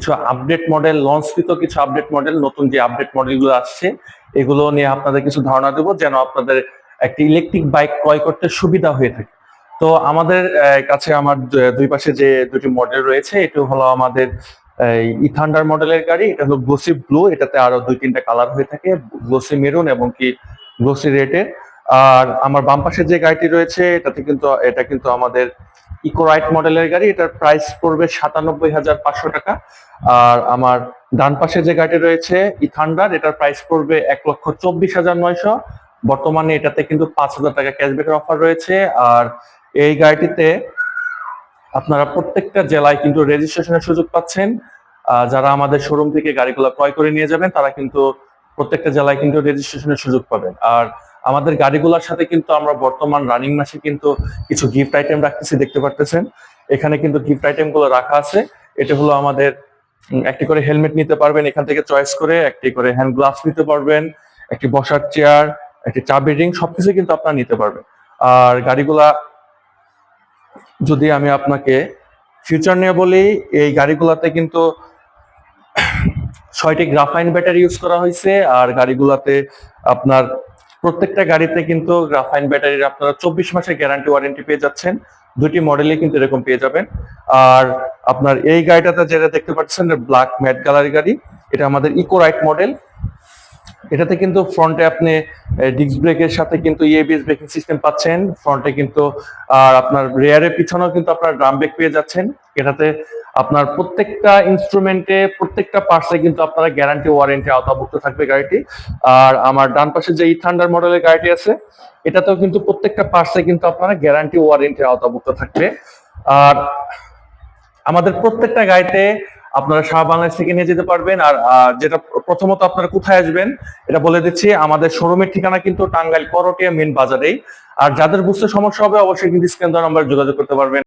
কিছু update model, লঞ্চকৃত কিছু update model, নতুন যে আপডেট মডেলগুলো আসছে এগুলো নিয়ে আপনাদের কিছু ধারণা দেবো, যেন আপনাদের একটি ইলেকট্রিক বাইক ক্রয় করতে সুবিধা হয়ে থাকে। তো আমাদের কাছে আমার দুই পাশে যে দুটি মডেল রয়েছে, এটা হলো আমাদের ইথান্ডার মডেলের গাড়ি। এটা হলো গ্লোসি ব্লু, এটাতে আরো 2-3টা কালার হয়ে থাকে, গ্লোসি মেরুন এবং কি গ্লোসি রেডের। আর আমার বাম পাশে যে গাড়িটি রয়েছে এটা কিন্তু আমাদের ইকোরাইট মডেলের গাড়ি। এটার প্রাইস পড়বে 97,500 টাকা। আর আমার ডান পাশে যে গাড়িটি রয়েছে ইথান্ডার, এটার প্রাইস পড়বে 1,24,900। বর্তমানে এটাতে কিন্তু 5,000 টাকা ক্যাশব্যাকের অফার রয়েছে। আর এই গাড়িটিতে আপনারা প্রত্যেকটা জেলায় কিন্তু রেজিস্ট্রেশনের সুযোগ পাচ্ছেন। যারা আমাদের শোরুম থেকে গাড়িগুলো ক্রয় করে নিয়ে যাবেন তারা কিন্তু প্রত্যেকটা জেলায় কিন্তু রেজিস্ট্রেশনের সুযোগ পাবেন। আর আমাদের গাড়িগুলোর সাথে কিন্তু আমরা বর্তমান রানিং মাসে কিন্তু কিছু গিফট আইটেম রাখতেছি, দেখতে পারতেছেন এখানে কিন্তু গিফট আইটেম গুলো রাখা আছে। এটা হলো আমাদের একটি করে হেলমেট নিতে পারবেন এখান থেকে চয়েস করে, একটি করে হ্যান্ড গ্লাভস নিতে পারবেন, একটি বসার চেয়ার, একটি চাবি রিং, সবকিছু কিন্তু আপনারা নিতে পারবেন। আর গাড়িগুলা যদি আমি আপনাকে ফিউচার নিয়ে বলি, এই গাড়িগুলাতে কিন্তু 6টি গ্রাফাইন ব্যাটারি ইউজ করা হয়েছে। আর গাড়িগুলাতে আপনার প্রত্যেকটা গাড়িতে কিন্তু গ্রাফাইন ব্যাটারির আপনারা 24 মাসের গ্যারান্টি ওয়ারেন্টি পেয়ে যাচ্ছেন। দুটি মডেলে কিন্তু এরকম পেয়ে যাবেন। আর আপনার এই গাড়িটাতে যেটা দেখতে পাচ্ছেন ব্ল্যাক ম্যাট কালার গাড়ি, এটা আমাদের ইকোরাইট মডেল। এটাতে কিন্তু ফ্রন্টে আপনি ডিস্ক ব্রেকের সাথে কিন্তু এবিএস ব্রেকিং সিস্টেম পাচ্ছেন ফ্রন্টে কিন্তু। আর আপনার রেয়ারের পিছনেও কিন্তু আপনার ড্রাম ব্রেক পেয়ে যাচ্ছেন। এটাতে আপনার প্রত্যেকটা ইনস্ট্রুমেন্টে, প্রত্যেকটা পার্টসে কিন্তু আপনারা গ্যারান্টি ওয়ারেন্টি আওতাভুক্ত থাকবে গাড়িটি। আর আমার ডান পাশে যে ইথান্ডার মডেলের গাড়িটি আছে, এটাতেও কিন্তু প্রত্যেকটা পার্টসে কিন্তু আপনারা গ্যারান্টি ওয়ারেন্টি আওতাভুক্ত থাকবে। আর আমাদের প্রত্যেকটা গাড়িতে আপনারা সারা বাংলাদেশ থেকে নিয়ে যেতে পারবেন। আর যেটা প্রথমত আপনারা কোথায় আসবেন এটা বলে দিচ্ছি, আমাদের শোরুমের ঠিকানা কিন্তু টাঙ্গাইল করটিয়া মেন বাজারেই। আর যাদের বুঝতে সমস্যা হবে অবশ্যই কিন্তু স্ক্রিন দেওয়া নাম্বারে যোগাযোগ করতে পারবেন।